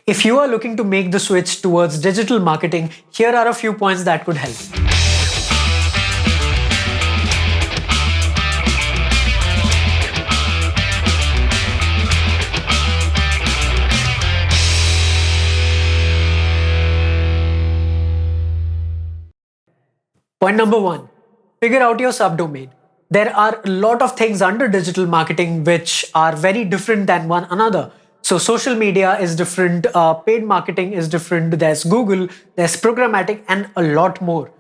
If you are looking to make the switch towards digital marketing, here are a few points that could help. Point number one, figure out your subdomain. There are a lot of things under digital marketing which are very different than one another. So, social media is different, paid marketing is different, there's Google, there's programmatic, and a lot more.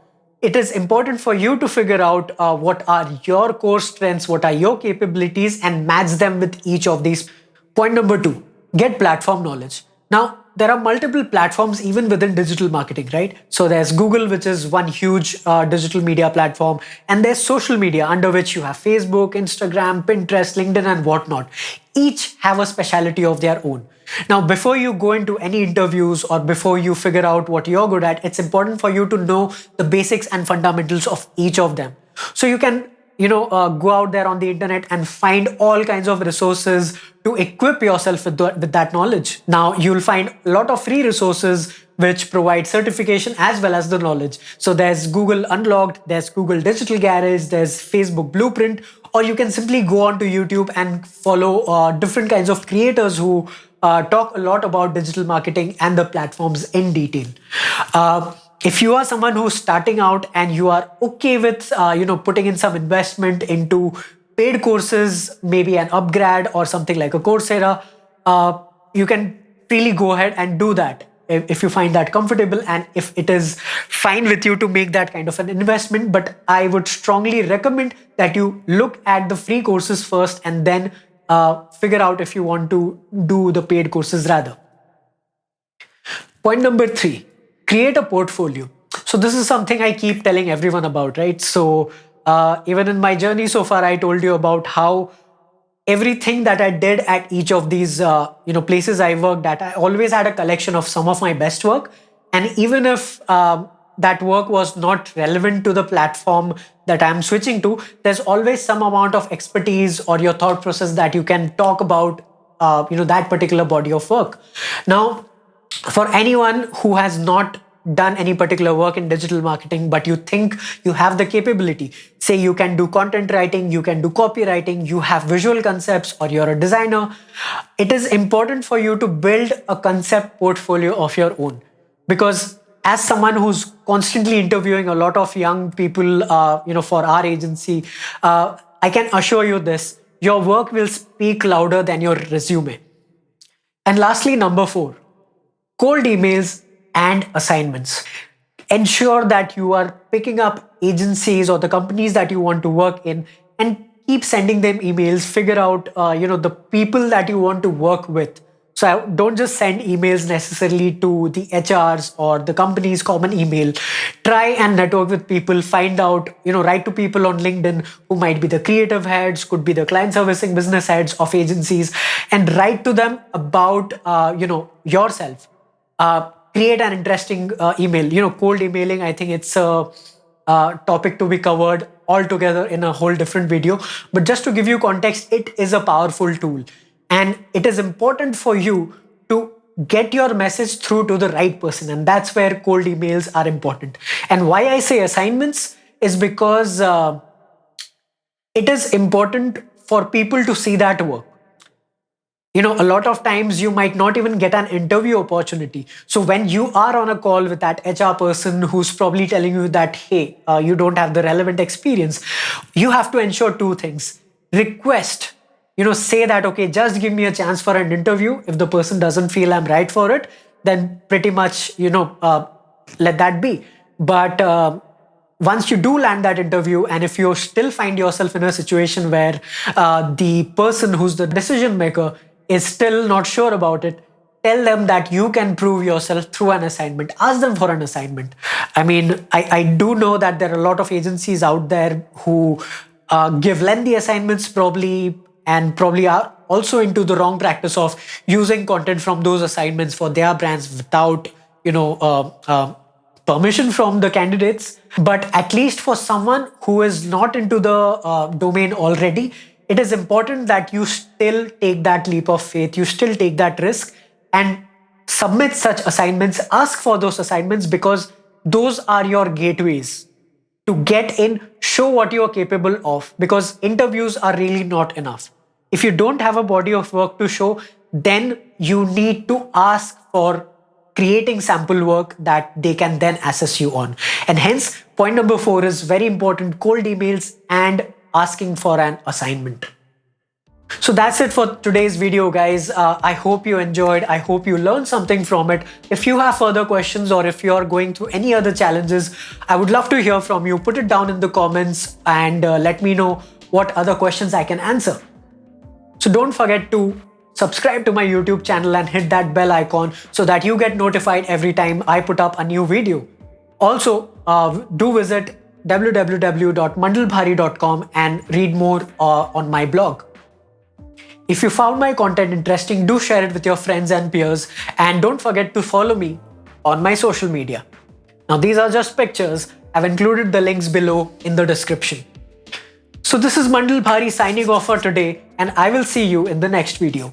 It is important for you to figure out what are your core strengths, what are your capabilities, and match them with each of these. Point number two, get platform knowledge. Now, there are multiple platforms even within digital marketing, right? So there's Google, which is one huge digital media platform, and there's social media, under which you have Facebook, Instagram, Pinterest, LinkedIn, and whatnot. Each have a specialty of their own. Now, before you go into any interviews or before you figure out what you're good at, it's important for you to know the basics and fundamentals of each of them. So you can go out there on the internet and find all kinds of resources to equip yourself with that knowledge. Now, you'll find a lot of free resources which provide certification as well as the knowledge. So there's Google Unlocked, there's Google Digital Garage, there's Facebook Blueprint, or you can simply go onto YouTube and follow different kinds of creators who talk a lot about digital marketing and the platforms in detail. If you are someone who's starting out and you are okay with putting in some investment into paid courses, maybe an Upgrad or something like a Coursera, you can really go ahead and do that if you find that comfortable and if it is fine with you to make that kind of an investment. But I would strongly recommend that you look at the free courses first and then figure out if you want to do the paid courses rather. Point number three, create a portfolio. So this is something I keep telling everyone about, right? So even in my journey so far, I told you about how everything that I did at each of these places I worked at, I always had a collection of some of my best work. And even if that work was not relevant to the platform that I'm switching to, there's always some amount of expertise or your thought process that you can talk about that particular body of work. Now, for anyone who has not done any particular work in digital marketing, but you think you have the capability, say you can do content writing, you can do copywriting, you have visual concepts, or you're a designer, it is important for you to build a concept portfolio of your own. Because as someone who's constantly interviewing a lot of young people, for our agency, I can assure you this, your work will speak louder than your resume. And lastly, number four, cold emails and assignments. Ensure that you are picking up agencies or the companies that you want to work in and keep sending them emails. Figure out, the people that you want to work with. So don't just send emails necessarily to the HRs or the company's common email. Try and network with people, find out, write to people on LinkedIn who might be the creative heads, could be the client servicing business heads of agencies, and write to them about, yourself. Create an interesting email. Cold emailing, I think it's a topic to be covered altogether in a whole different video. But just to give you context, it is a powerful tool. And it is important for you to get your message through to the right person. And that's where cold emails are important. And why I say assignments is because it is important for people to see that work. A lot of times you might not even get an interview opportunity. So when you are on a call with that HR person who's probably telling you that, hey, you don't have the relevant experience, you have to ensure two things. Request, say that, okay, just give me a chance for an interview. If the person doesn't feel I'm right for it, then pretty much, let that be. But once you do land that interview, and if you still find yourself in a situation where the person who's the decision maker is still not sure about it, tell them that you can prove yourself through an assignment. Ask them for an assignment. I mean, I do know that there are a lot of agencies out there who give lengthy assignments probably are also into the wrong practice of using content from those assignments for their brands without, permission from the candidates. But at least for someone who is not into the domain already, it is important that you still take that leap of faith, you still take that risk and submit such assignments, ask for those assignments, because those are your gateways to get in, show what you are capable of, because interviews are really not enough. If you don't have a body of work to show, then you need to ask for creating sample work that they can then assess you on. And hence, point number 4 is very important: cold emails and asking for an assignment. So that's it for today's video, guys. I hope you enjoyed. I hope you learned something from it. If you have further questions or if you're going through any other challenges, I would love to hear from you. Put it down in the comments and let me know what other questions I can answer. So don't forget to subscribe to my YouTube channel and hit that bell icon so that you get notified every time I put up a new video. Also, do visit www.mandalbhari.com and read more on my blog. If you found my content interesting, do share it with your friends and peers, and don't forget to follow me on my social media. Now, these are just pictures. I've included the links below in the description. So this is Mandal Bhari signing off for today, and I will see you in the next video.